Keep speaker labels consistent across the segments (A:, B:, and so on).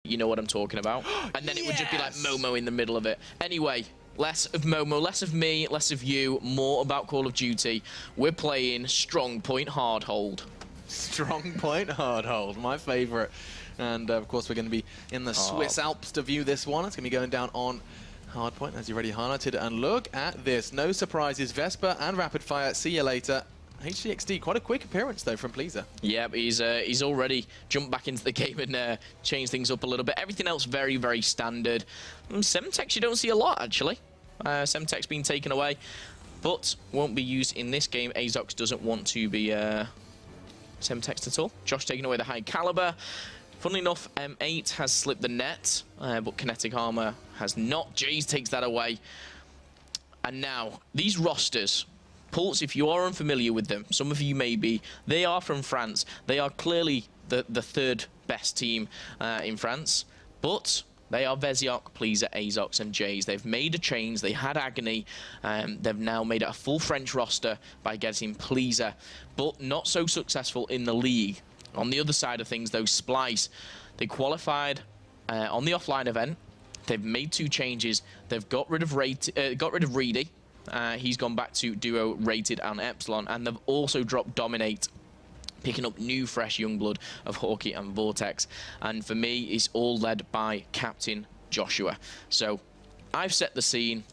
A: You know what I'm talking about. And then it would just be like Momo in the middle of it. Anyway, less of Momo, less of me, less of you, more about Call of Duty. We're playing Strong Point Hard Hold.
B: Strong Point Hard Hold, my favorite. And of course, we're going to be in the Swiss Alps to view this one. It's going to be going down on Hardpoint, as you already highlighted. And look at this. No surprises. Vesper and Rapid Fire. See you later. HCXD, quite a quick appearance, though, from Pleaser. Yeah, but he's already jumped back into the game and changed things up a little bit. Everything else very, very standard. Semtex, you don't see a lot, actually. Semtex being taken away, but won't be used in this game. Azox doesn't want to be Semtex at all. Josh taking away the high caliber. Funnily enough, M8 has slipped the net, but kinetic armor has not. Jays takes that away. And now, these rosters, Pulse, if you are unfamiliar with them, some of you may be, they are from France. They are clearly the third best team in France, but they are Vezioc, Pleaser, Azox, and Jays. They've made a change. They had Agony. They've now made it a full French roster by getting Pleaser, but not so successful in the league. On the other side of things, though, Splyce, they qualified on the offline event. They've made 2 changes. They've got rid of Reedy. He's gone back to Duo, Rated, and Epsilon, and they've also dropped Dominate, picking up new, fresh young blood of Hawkeye and Vortex. And for me, it's all led by Captain Joshua. So I've set the scene.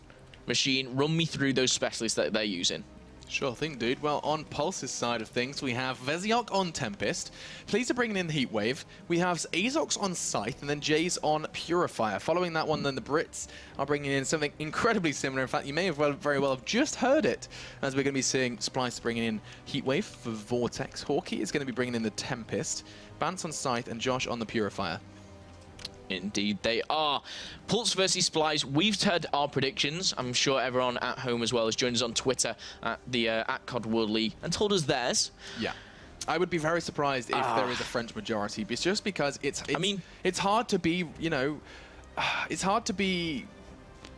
B: Machine, run me through those specialists that they're using. Sure thing, dude. Well, on Pulse's side of things, we have Vezioc on Tempest. Pleaser bringing in the Heatwave. We have Azox on Scythe, and then Jays on Purifier. Following that one, then the Brits are bringing in something incredibly similar. In fact, you may have very well have just heard it, as we're going to be seeing Splyce bringing in Heatwave for Vortex. Hawkeye is going to be bringing in the Tempest. Bance on Scythe, and Josh on the Purifier.
A: Indeed, they are. Pulse versus Splyce. We've heard our predictions. I'm sure everyone at home as well has joined us on Twitter at the at COD World League and told us theirs.
B: Yeah, I would be very surprised if there is a French majority. It's just because I mean, it's hard to be, you know, it's hard to be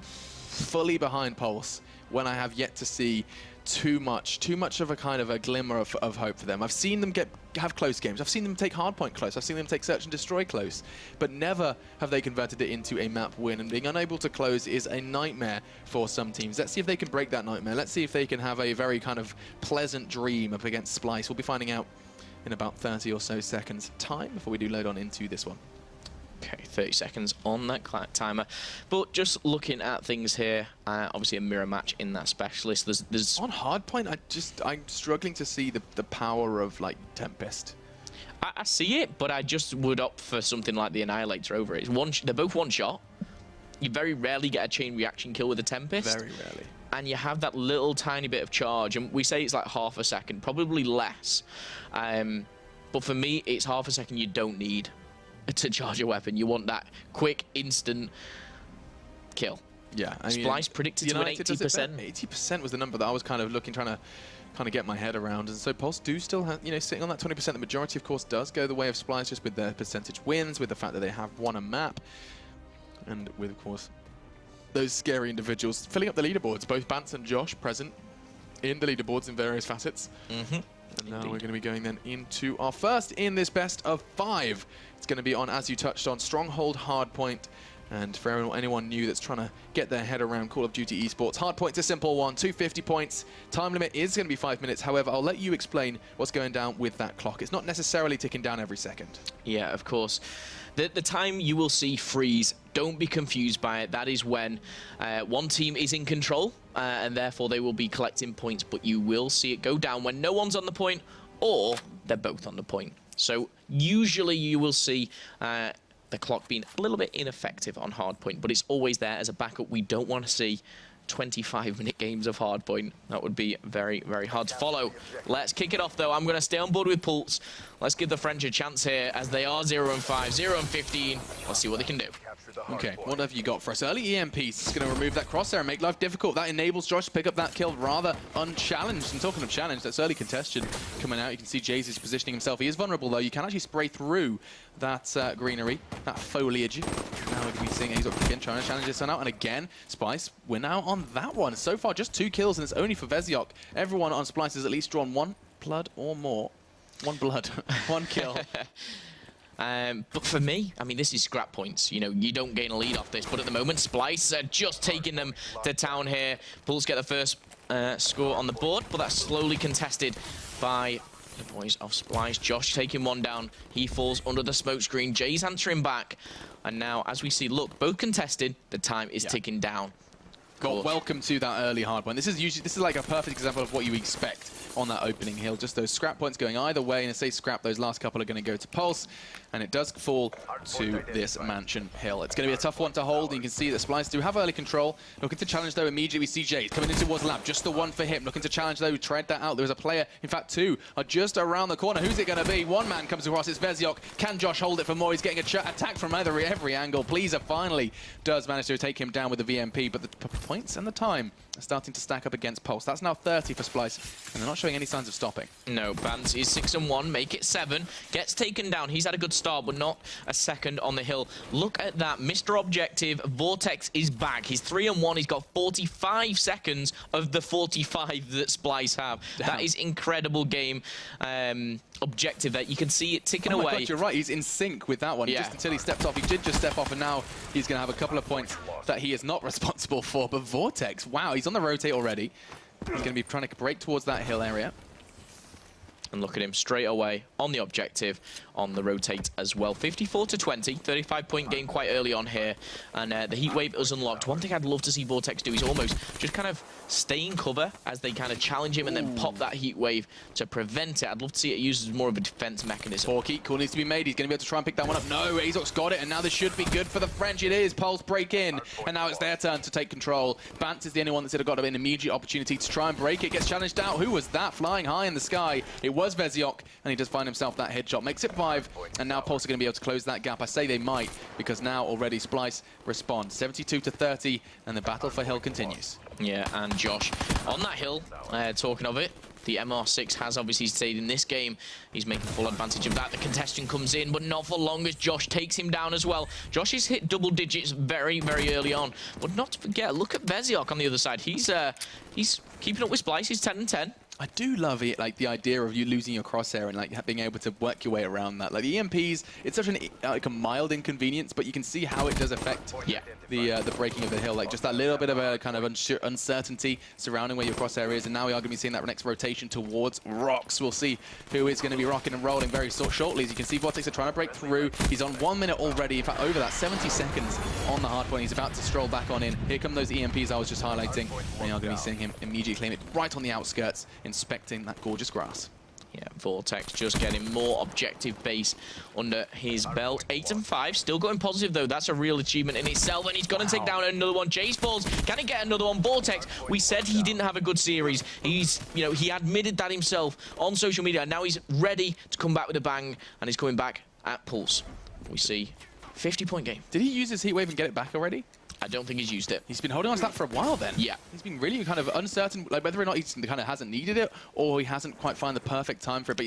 B: fully behind Pulse when I have yet to see too much of a kind of a glimmer of hope for them. I've seen them have close games. I've seen them take Hardpoint close. I've seen them take Search and Destroy close. But never have they converted it into a map win. And being unable to close is a nightmare for some teams. Let's see if they can break that nightmare. Let's see if they can have a very kind of pleasant dream up against Splyce. We'll be finding out in about 30 or so seconds time before we do load on into this one.
A: Okay, 30 seconds on that timer. But just looking at things here, obviously a mirror match in that specialist. There's
B: on Hardpoint, I'm struggling to see the power of like Tempest.
A: I see it, but I just would opt for something like the Annihilator over it. They're both one shot. You very rarely get a chain reaction kill with a Tempest.
B: Very rarely.
A: And you have that little tiny bit of charge, and we say it's like half a second, probably less. But for me, it's half a second you don't need to charge a weapon. You want that quick, instant kill.
B: Yeah, I mean,
A: Splyce predicted to win 80%.
B: 80% was the number that I was kind of trying to get my head around. And so Pulse do still have, you know, sitting on that 20%. The majority, of course, does go the way of Splyce, just with their percentage wins, with the fact that they have won a map, and with, of course, those scary individuals filling up the leaderboards. Both Bance and Josh present in the leaderboards in various facets. And now we're going to be going then into our first in this best of 5. It's going to be on, as you touched on, Stronghold Hardpoint. And for anyone new that's trying to get their head around Call of Duty esports, Hardpoint's a simple one, 250 points. Time limit is going to be 5 minutes. However, I'll let you explain what's going down with that clock. It's not necessarily ticking down every second.
A: Yeah, of course. The time you will see freeze, don't be confused by it. That is when one team is in control, and therefore they will be collecting points, but you will see it go down when no one's on the point, or they're both on the point. So usually you will see the clock being a little bit ineffective on Hardpoint, but it's always there as a backup. We don't want to see 25-minute games of Hardpoint. That would be very, very hard to follow. Let's kick it off, though. I'm going to stay on board with Pulse. Let's give the French a chance here, as they are 0-5, 0-15. Let's see what they can do.
B: Okay, what have you got for us? Early EMPs. It's going to remove that crosshair and make life difficult. That enables Josh to pick up that kill rather unchallenged. And talking of challenge, that's early congestion coming out. You can see Jays is positioning himself. He is vulnerable, though. You can actually spray through that greenery, that foliage. Now we're going to be seeing Azox again trying to challenge this one out. And again, Splyce, we're now on that one. So far, just 2 kills, and it's only for Vezioc. Everyone on Splyce has at least drawn 1 blood or more. 1 blood, 1 kill.
A: But for me, I mean, this is scrap points. You know, you don't gain a lead off this. But at the moment, Splyce are just taking them to town here. Pulse get the first score on the board, but that's slowly contested by the boys of Splyce. Josh taking one down. He falls under the smoke screen. Jay's answering back. And now, as we see, look, both contested. The time is ticking down.
B: Welcome to that early hard point. This is like a perfect example of what you expect on that opening hill. Just those scrap points going either way, and I say scrap, those last couple are going to go to Pulse, and it does fall to this Mansion hill. It's going to be a tough one to hold, and you can see that Splyce do have early control. Looking to challenge, though, immediately we see Jay coming in towards Lab. Just the one for him. Looking to challenge, though, tried that out. There was a player, in fact, two are just around the corner. Who's it going to be? One man comes across, it's Veziok. Can Josh hold it for more? He's getting attacked from every angle. Pleaser finally does manage to take him down with the VMP, but the points and the time are starting to stack up against Pulse. That's now 30 for Splyce, and they're not showing any signs of stopping.
A: No, Bance is 6-1, make it 7. Gets taken down. He's had a good start, but not a second on the hill. Look at that. Mr. Objective, Vortex is back. He's 3-1. He's got 45 seconds of the 45 that Splyce have. Damn. That is incredible game objective that you can see it ticking away.
B: God, you're right. He's in sync with that one.
A: Yeah.
B: Just until he stepped off. He did just step off, and now he's going to have a couple of points that he is not responsible for. But Vortex, wow, he's on the rotate already. He's going to be trying to break towards that hill area.
A: And look at him straight away on the objective, on the rotate as well. 54-20, 35-point game quite early on here. And the heat wave is unlocked. One thing I'd love to see Vortex do is almost just kind of stay in cover as they kind of challenge him and then pop that heat wave to prevent it. I'd love to see it used as more of a defense mechanism.
B: Porky, call needs to be made. He's going to be able to try and pick that one up. No, Azok's got it, and now this should be good for the French. It is. Pulse break in, and now it's their turn to take control. Bance is the only one that's got an immediate opportunity to try and break it. Gets challenged out. Who was that flying high in the sky? It was Veziok, and he does find himself that headshot. Makes it 5, and now Pulse are going to be able to close that gap. I say they might, because now already Splyce responds. 72-30, and the battle for hill continues.
A: Yeah, and Josh on that hill, talking of it, the MR6 has obviously stayed in this game. He's making full advantage of that. The contestant comes in, but not for long as Josh takes him down as well. Josh has hit double digits very, very early on. But not to forget, look at Veziok on the other side. He's keeping up with Splyce. He's 10-10.
B: I do love it, like the idea of you losing your crosshair and like being able to work your way around that. Like the EMPs, it's such a mild inconvenience, but you can see how it does affect the breaking of the hill. Like just that little bit of a kind of uncertainty surrounding where your crosshair is, and now we are going to be seeing that next rotation towards rocks. We'll see who is going to be rocking and rolling very shortly. As you can see, Vortex are trying to break through. He's on 1 minute already. In fact, over that 70 seconds on the hard point. He's about to stroll back on in. Here come those EMPs I was just highlighting. We are going to be seeing him immediately claim it right on the outskirts, inspecting that gorgeous grass.
A: Yeah, Vortex just getting more objective base under his belt. 8-5, still going positive though. That's a real achievement in itself, and he's going to take down another one. Jace falls. Can he get another one? Vortex, we said he didn't have a good series. He's, he admitted that himself on social media, and now he's ready to come back with a bang, and he's coming back at Pulse. We see 50-point game.
B: Did he use his heat wave and get it back already?
A: I don't think he's used it.
B: He's been holding on to that for a while then.
A: Yeah.
B: He's been really kind of uncertain, like whether or not he kind of hasn't needed it or he hasn't quite found the perfect time for it. But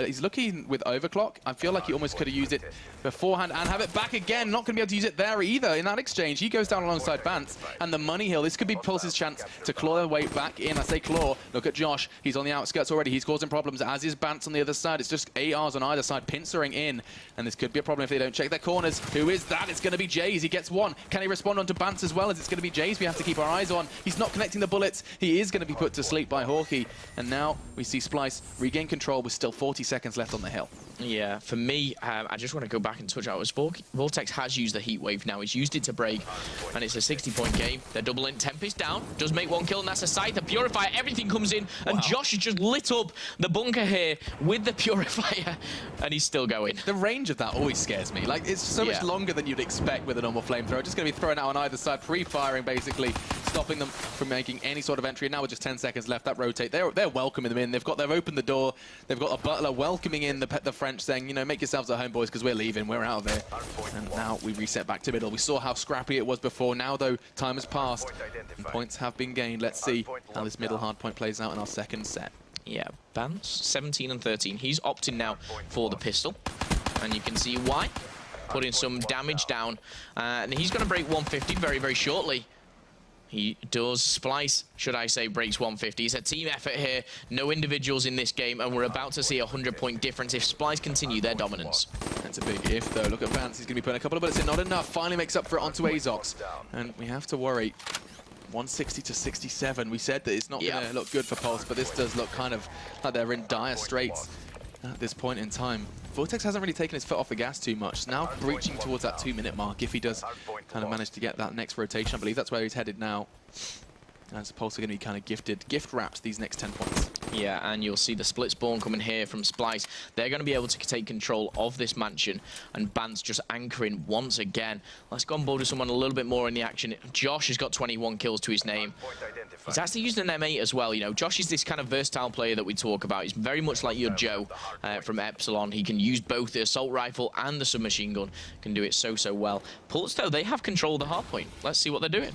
B: he's looking with overclock. I feel like he almost could have used it beforehand and have it back again. Not going to be able to use it there either in that exchange. He goes down alongside Bance and the money hill. This could be Pulse's chance to claw their way back in. I say claw. Look at Josh. He's on the outskirts already. He's causing problems, as is Bance on the other side. It's just ARs on either side pincering in. And this could be a problem if they don't check their corners. Who is that? It's going to be Jays. He gets one. Can he respond onto Bance as well? As it's going to be Jays we have to keep our eyes on. He's not connecting the bullets. He is going to be put to sleep by Hawkey. And now we see Splyce regain control with still 40 seconds left on the hill.
A: Yeah, for me, I just want to go back and touch out. Vortex has used the heat wave now. He's used it to break, and it's a 60-point game. They're doubling. Tempest down. Does make one kill, and that's a sight. The Purifier, everything comes in, and Josh has just lit up the bunker here with the Purifier, and he's still going.
B: The range of that always scares me. Like, it's so much longer than you'd expect with a normal flamethrower. Just going to be thrown out on either side, pre-firing, basically, stopping them from making any sort of entry. And now with just 10 seconds left, that rotate. They're welcoming them in. They've opened the door. They've got a butler welcoming in the French, saying, make yourselves at home, boys, because we're leaving. We're out of there. And now we reset back to middle. We saw how scrappy it was before. Now, though, time has passed and points have been gained. Let's see how this middle hard point plays out in our second set.
A: Yeah, Bance, 17 and 13. He's opting now for the pistol, and you can see why. Putting some damage down, and he's going to break 150 very, very shortly. He does. Splyce, should I say, breaks 150. It's a team effort here. No individuals in this game, and we're about to see a 100-point difference if Splyce continue their dominance. That's
B: a big if, though. Look at Vance. He's going to be putting a couple of bullets in. Not enough. Finally makes up for it onto Azox. And we have to worry. 160 to 67. We said that it's not going to look good for Pulse, but this does look kind of like they're in dire straits at this point in time. Vortex hasn't really taken his foot off the gas too much. Now breaching towards that 2-minute mark if he does kind of manage to get that next rotation. I believe that's where he's headed now. As Pulse are going to be kind of gift-wrapped these next 10 points.
A: Yeah, and you'll see the split spawn coming here from Splyce. They're going to be able to take control of this mansion, and Bant's just anchoring once again. Let's go on board with someone a little bit more in the action. Josh has got 21 kills to his name. He's actually using an M8 as well. You know, Josh is this kind of versatile player that we talk about. He's very much like your Joe from Epsilon. He can use both the assault rifle and the submachine gun. Can do it so well. Pulse, though, they have control of the hard point. Let's see what they're doing.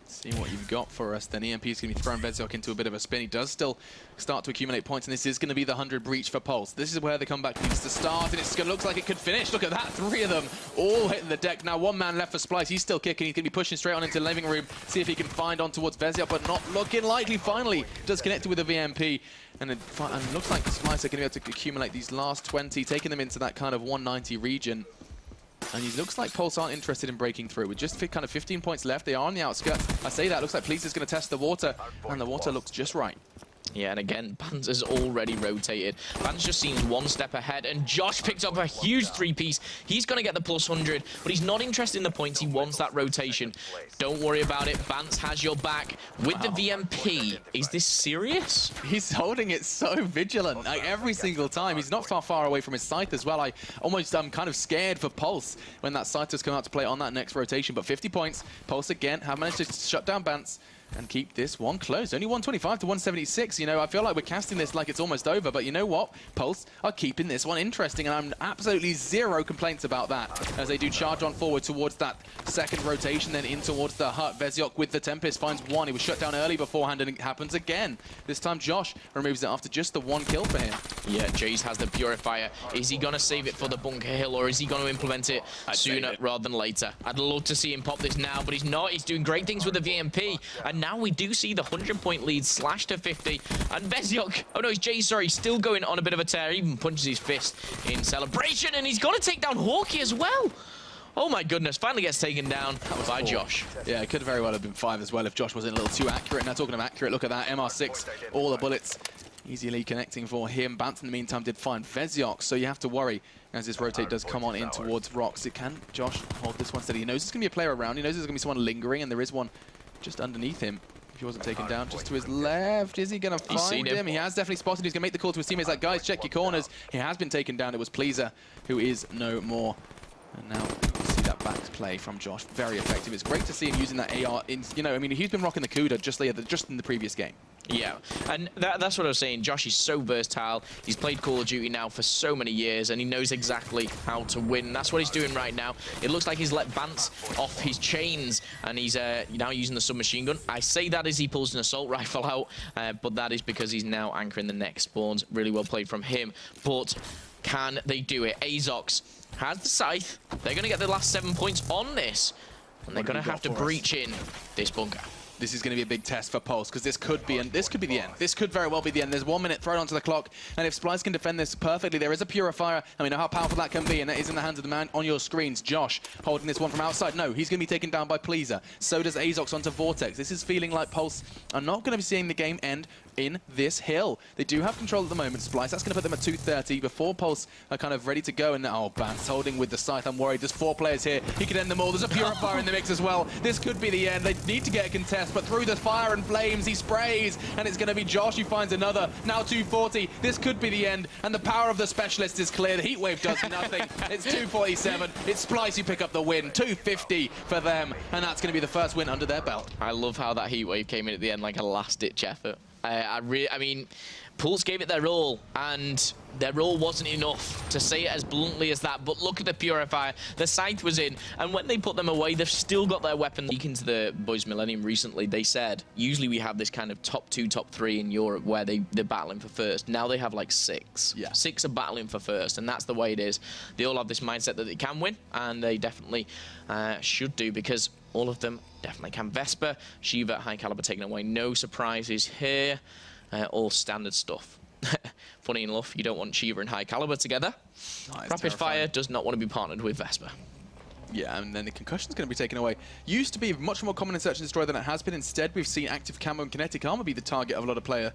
B: See what you've got for us. Then EMP is going to be throwing Vezok into a bit of a spin. He does still start to accumulate points, and this is going to be the 100 breach for Pulse. This is where the comeback needs to start, and it looks like it could finish. Look at that, 3 of them all hitting the deck. Now 1 man left for Splyce. He's still kicking. He's going to be pushing straight on into the living room, see if he can find on towards Vezok, but not looking likely. Finally does connect with the VMP, and it looks like Splyce are going to be able to accumulate these last 20, taking them into that kind of 190 region. And it looks like Pulse aren't interested in breaking through. With just kind of 15 points left, they are on the outskirts. I say that, looks like Please is going to test the water, and the water looks just right.
A: Yeah, and again, Bans has already rotated. Bans just seems 1 step ahead, and Josh picked up a huge 3-piece. He's going to get the plus 100, but he's not interested in the points. He wants that rotation. Don't worry about it. Bans has your back with the VMP. Is this serious?
B: He's holding it so vigilant, like every single time. He's not far away from his scythe as well. I'm kind of scared for Pulse when that scythe has come out to play on that next rotation. But 50 points. Pulse again have managed to shut down Bans and keep this one close. Only 125 to 176. You know, I feel like we're casting this like it's almost over, but you know what? Pulse are keeping this one interesting, and I'm absolutely 0 complaints about that as they do charge on forward towards that second rotation, then in towards the hut. Vezok with the Tempest finds 1. He was shut down early beforehand, and it happens again. This time Josh removes it after just the 1 kill for him.
A: Yeah, Jace has the Purifier. Is he going to save it for the Bunker Hill, or is he going to implement it sooner rather than later? I'd love to see him pop this now, but he's not. He's doing great things with the VMP, and now we do see the 100-point lead slashed to 50. And Vezok, oh no, it's Jace, sorry, still going on a bit of a tear. He even punches his fist in celebration, and he's got to take down Hawkeye as well. Oh my goodness, finally gets taken down by Josh.
B: Yeah, it could very well have been 5 as well if Josh wasn't a little too accurate. Now talking of accurate, look at that, MR6, all the bullets easily connecting for him. Bant in the meantime did find Vezok, so you have to worry as this rotate does come on in towards Rocks. Can Josh hold this one steady? He knows there's going to be a player around. He knows there's going to be someone lingering, and there is one just underneath him. If he wasn't taken down, just to his left. Is he going to find him? He has definitely spotted. He's going to make the call to his teammates like, guys, check your corners. He has been taken down. It was Pleaser, who is no more. And now you see that back play from Josh. Very effective. It's great to see him using that AR. You know, I mean, he's been rocking the Kuda just in the previous game.
A: Yeah, and that's what I was saying. Josh is so versatile. He's played Call of Duty now for so many years, and he knows exactly how to win. That's what he's doing right now. It looks like he's let Bant off his chains, and he's now using the submachine gun. I say that as he pulls an assault rifle out, but that is because he's now anchoring the next spawns. Really well played from him, but can they do it? Azox has the scythe. They're going to get the last 7 points on this, and they're going to have to breach in this bunker.
B: This is going to be a big test for Pulse, because this could be the end. This could very well be the end. There's 1 minute thrown onto the clock, and if Splyce can defend this perfectly, there is a Purifier, and we know how powerful that can be, and that is in the hands of the man on your screens. Josh holding this one from outside. No, he's going to be taken down by Pleaser. So does Azox onto Vortex. This is feeling like Pulse are not going to be seeing the game end in this hill. They do have control at the moment. Splyce, that's going to put them at 230 before Pulse are kind of ready to go. And oh, Bant's holding with the scythe. I'm worried. There's 4 players here. He could end them all. There's a Purifier in the mix as well. This could be the end. They need to get a contest, but through the fire and flames, he sprays, and it's going to be Josh who finds another. Now 240. This could be the end, and the power of the specialist is clear. The Heatwave does nothing. It's 247. It's Splyce who pick up the win. 250 for them, and that's going to be the first win under their belt.
A: I love how that Heatwave came in at the end like a last-ditch effort. I mean, Pulse gave it their all, and their all wasn't enough, to say it as bluntly as that. But look at the Purifier. The Scythe was in, and when they put them away, they've still got their weapon. Speaking to the Boys Millennium recently, they said, usually we have this kind of top 2, top 3 in Europe where they're battling for first. Now they have like 6.
B: Yeah.
A: 6 are battling for first, and that's the way it is. They all have this mindset that they can win, and they definitely should do, because all of them definitely can. Vesper, Shiva, High Caliber taken away. No surprises here. All standard stuff. Funny enough, you don't want Shiva and High Caliber together. Rapid Fire does not want to be partnered with Vesper.
B: Yeah, and then the concussion's going to be taken away. Used to be much more common in Search and Destroy than it has been. Instead, we've seen active camo and kinetic armor be the target of a lot of player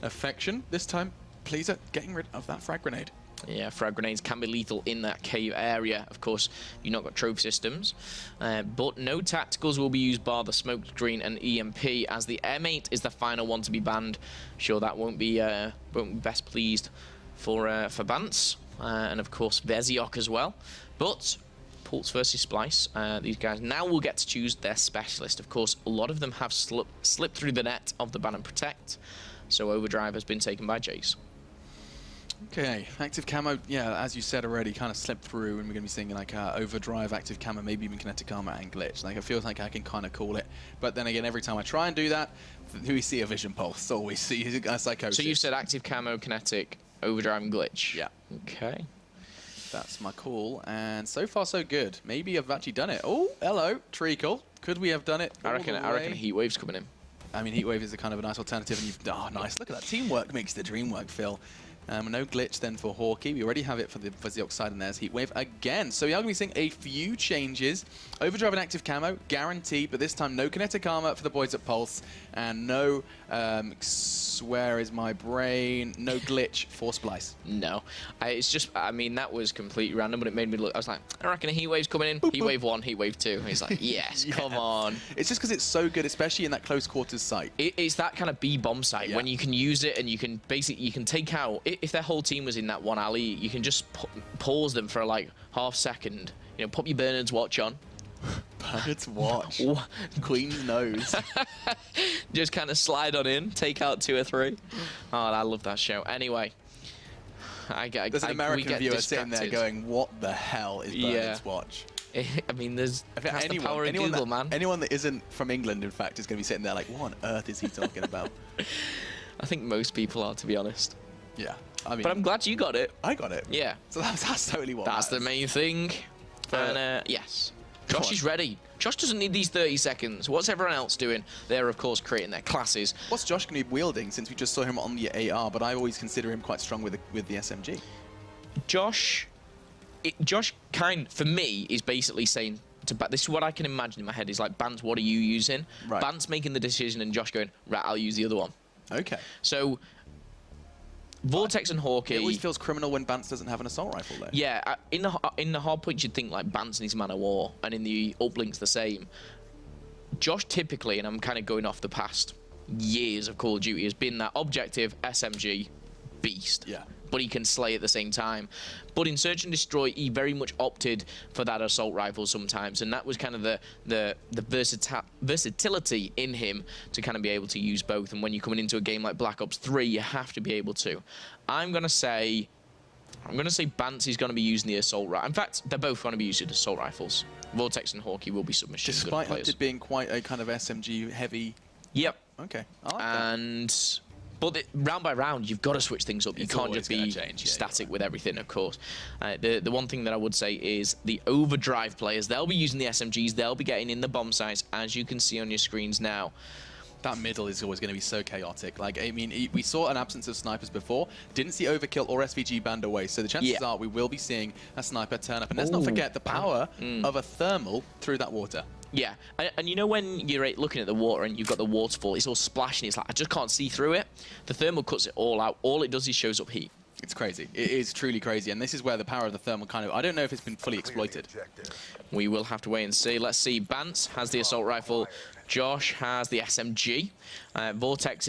B: affection. This time, Pleaser getting rid of that frag grenade.
A: Yeah, frag grenades can be lethal in that cave area. Of course, you've not got trophy systems, but no tacticals will be used bar the smoke screen and EMP, as the M8 is the final one to be banned. Sure, that won't be best pleased for Bance, and of course Veziok as well. But Pulse versus Splyce, these guys now will get to choose their specialist. Of course, a lot of them have slipped through the net of the ban and protect, so Overdrive has been taken by Jace.
B: Okay, active camo, yeah, as you said already, kind of slipped through, and we're going to be seeing like overdrive, active camo, maybe even kinetic armor and glitch. Like, it feels like I can kind of call it, but then again, every time I try and do that, we see a vision pulse, or we see a psychosis.
A: So you've said active camo, kinetic, overdrive, and glitch.
B: Yeah.
A: Okay.
B: That's my call, and so far so good. Maybe I've actually done it. Oh, hello, Treacle. Could we have done it?
A: I reckon Heatwave's coming in.
B: I mean, Heatwave is a kind of a nice alternative, and you've, oh, nice. Look at that. Teamwork makes the dream work, Phil. No glitch then for Hawkeye. We already have it for the Veziok side, and there's Heatwave again. So we are going to be seeing a few changes. Overdrive and active camo, guaranteed, but this time no kinetic armor for the boys at Pulse, and no, where is my brain? No glitch for Splyce.
A: No. It's just, I mean, that was completely random, but it made me look, I was like, I reckon a Heatwave's coming in. Boop, Heatwave 1, Heatwave 2. He's like, yes, yeah. Come on.
B: It's just because it's so good, especially in that close quarters site.
A: It's that kind of B-bomb site, yeah, when you can use it and you can basically, you can take out, if their whole team was in that one alley, you can just pause them for like half second, you know, pop your Bernard's watch on.
B: Bernard's watch? Queen's nose.
A: Just kind of slide on in, take out 2 or 3. Oh, I love that show. Anyway,
B: there's an American viewer sitting there going, what the hell is Bernard's watch?
A: I mean, there's the power of Google, man.
B: Anyone that isn't from England, in fact, is going to be sitting there like, what on earth is he talking about?
A: I think most people are, to be honest.
B: Yeah. I mean,
A: but I'm glad you got it.
B: I got it.
A: Yeah.
B: So that's totally what
A: That's
B: matters.
A: the main thing. And yes. Josh is ready. Josh doesn't need these 30 seconds. What's everyone else doing? They're, of course, creating their classes.
B: What's Josh going to be wielding, since we just saw him on the AR, but I always consider him quite strong with the SMG?
A: Josh, for me, is basically saying, this is what I can imagine in my head, is like, Bance, what are you using?
B: Right.
A: Bance making the decision and Josh going, right, I'll use the other one.
B: Okay.
A: So Vortex and Hawkeye.
B: It always feels criminal when Bance doesn't have an assault rifle, though.
A: Yeah, in the hard points, you'd think like Bance and his Man of War, and in the uplinks the same. Josh typically, and I'm kind of going off the past years of Call of Duty, has been that objective SMG beast. Yeah. But he can slay at the same time. But in Search and Destroy, he very much opted for that assault rifle sometimes, and that was kind of the versatility in him to kind of be able to use both. And when you're coming into a game like Black Ops 3, you have to be able to. I'm gonna say Bance is going to be using the assault rifle. In fact, they're both going to be using assault rifles. Vortex and Hawkeye will be submachine gun players.
B: Despite it being quite a kind of SMG heavy.
A: Yep.
B: Okay. I like that.
A: But round by round, you've got to switch things up. You can't just be static with everything, of course. The one thing that I would say is the overdrive players, they'll be using the SMGs, they'll be getting in the bomb sites, as you can see on your screens now.
B: That middle is always going to be so chaotic. Like, I mean, we saw an absence of snipers before, didn't see Overkill or SVG banned away, so the chances are we will be seeing a sniper turn up. And let's not forget the power of a thermal through that water.
A: Yeah, and you know when you're looking at the water and you've got the waterfall, it's all splashing, it's like, I just can't see through it. The thermal cuts it all out. All it does is shows up heat.
B: It's crazy. It is truly crazy, and this is where the power of the thermal kind of, I don't know if it's been fully exploited.
A: We will have to wait and see. Let's see. Bance has the assault rifle. Josh has the SMG. Vortex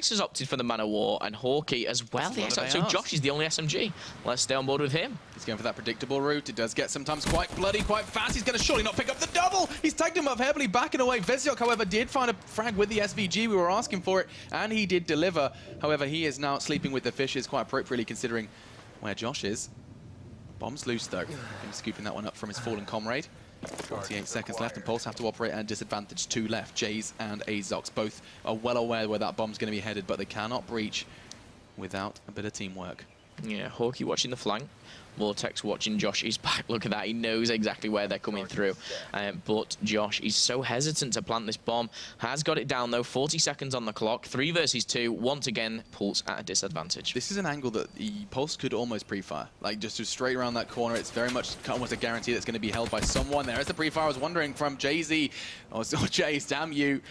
A: has opted for the Man of War, and Hawkeye as well. So Josh is the only SMG. Let's stay on board with him.
B: He's going for that predictable route. It does get sometimes quite bloody, quite fast. He's going to surely not pick up the double. He's tagged him up heavily, backing away. Veziok, however, did find a frag with the SVG. We were asking for it, and he did deliver. However, he is now sleeping with the fishes, quite appropriately considering where Josh is. Bomb's loose, though. He's scooping that one up from his fallen comrade. 48 seconds left, and Pulse have to operate at a disadvantage. 2 left. Jays and Azox both are well aware where that bomb's going to be headed, but they cannot breach without a bit of teamwork.
A: Yeah, Hawkeye watching the flank. Vortex watching Josh's back. Look at that. He knows exactly where they're coming through. But Josh is so hesitant to plant this bomb. Has got it down, though. 40 seconds on the clock. 3 versus 2. Once again, Pulse at a disadvantage.
B: This is an angle that the Pulse could almost pre-fire. Like, just straight around that corner. It's very much almost a guarantee that's going to be held by someone. There is the pre-fire. I was wondering from Jay-Z. Oh, Jace, damn you,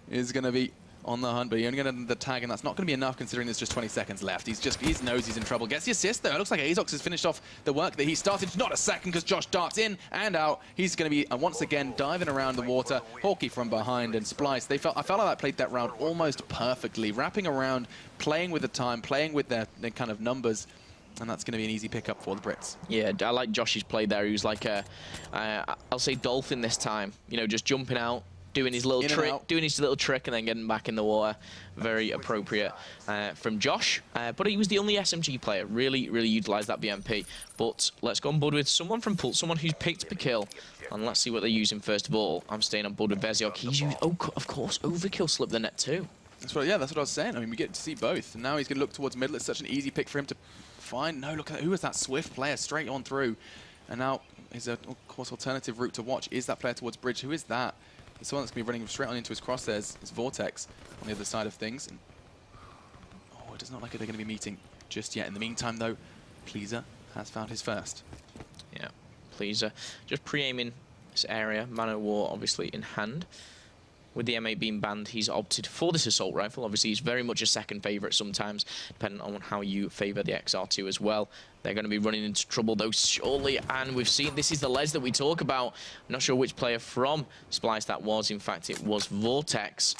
B: is going to be on the hunt, but he only got the tag, and that's not going to be enough considering there's just 20 seconds left. He knows he's in trouble. Gets the assist, though. It looks like Azox has finished off the work that he started. Not a second, because Josh darts in and out. He's going to be, once again, diving around the water. Hawkeye from behind, and Splyce. I felt like that played that round almost perfectly. Wrapping around, playing with the time, playing with their kind of numbers. And that's going to be an easy pickup for the Brits. Yeah,
A: I like Josh's play there. He was like I'll say dolphin this time. You know, just jumping out, doing his little trick, and then getting back in the water. Very appropriate from Josh. But he was the only SMG player. Really utilised that BMP. But let's go on board with someone from Pulse, someone who's picked per kill. And let's see what they're using first of all. I'm staying on board with Veziok. He's used, oh, of course, Overkill slipped the net too.
B: That's what I was saying. I mean, we get to see both. And now he's going to look towards middle. It's such an easy pick for him to find. No, look at that. Who is that Swift player straight on through? And now his, of course, alternative route to watch is that player towards bridge. Who is that? It's the one that's going to be running straight on into his crosshairs. It's Vortex on the other side of things. And, oh, it does not look like they're going to be meeting just yet. In the meantime, though, Pleaser has found his first.
A: Yeah, Pleaser just pre-aiming this area. Man of War, obviously, in hand. With the M8 being banned, he's opted for this assault rifle. Obviously, he's very much a second favourite sometimes, depending on how you favour the XR2 as well. They're going to be running into trouble, though, surely. And we've seen this is the Les that we talk about. I'm not sure which player from Splyce that was. In fact, it was Vortex.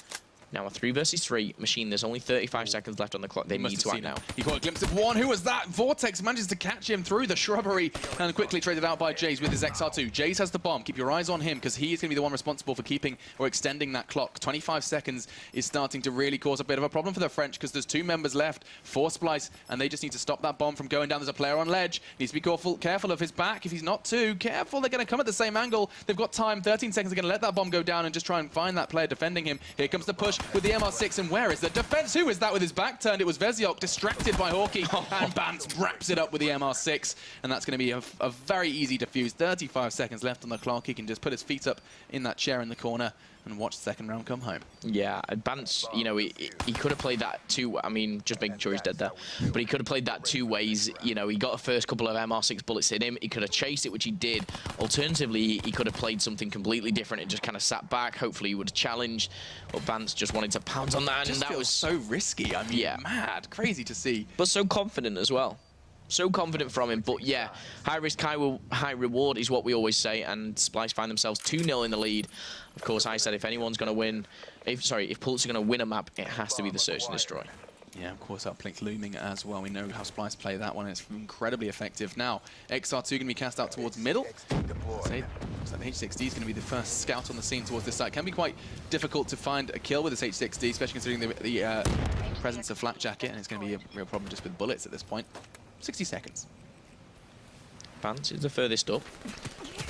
A: Now a 3 versus 3 machine. There's only 35 seconds left on the clock. They need to act now.
B: He got a glimpse of one. Who was that? Vortex manages to catch him through the shrubbery and quickly traded out by Jays with his XR2. Jays has the bomb. Keep your eyes on him because he is going to be the one responsible for keeping or extending that clock. 25 seconds is starting to really cause a bit of a problem for the French because there's 2 members left for Splyce and they just need to stop that bomb from going down. There's a player on ledge. Needs to be careful of his back. If he's not too careful, they're going to come at the same angle. They've got time. 13 seconds. They're going to let that bomb go down and just try and find that player defending him. Here comes the push with the MR6. And where is the defense? Who is that with his back turned? It was Veziok, distracted by Hawkeye, and Bance wraps it up with the MR6, and that's going to be a very easy defuse. 35 seconds left on the clock. He can just put his feet up in that chair in the corner and watch the second round come home.
A: Yeah, Bance, you know, he could have played that I mean, just making sure he's dead there, but he could have played that 2 ways. You know, he got a first couple of MR6 bullets in him. He could have chased it, which he did. Alternatively, he could have played something completely different and just kind of sat back. Hopefully, he would have challenged, but Bance just wanted to pounce on that, and that was
B: so risky. I mean, yeah, mad, crazy to see.
A: But so confident as well. So confident from him, but yeah, high risk, high reward is what we always say, and Splyce find themselves 2-0 in the lead. Of course, I said if anyone's going to win, if Pulse are going to win a map, it has to be the Search and Destroy.
B: Yeah, of course, Uplink looming as well. We know how Splyce play that one, and it's incredibly effective. Now, XR2 going to be cast out towards middle. So the H6D is going to be the first scout on the scene towards this side. Can be quite difficult to find a kill with this H6D, especially considering the presence of Flak Jacket, and it's going to be a real problem just with bullets at this point. 60 seconds.
A: Bance is the furthest up.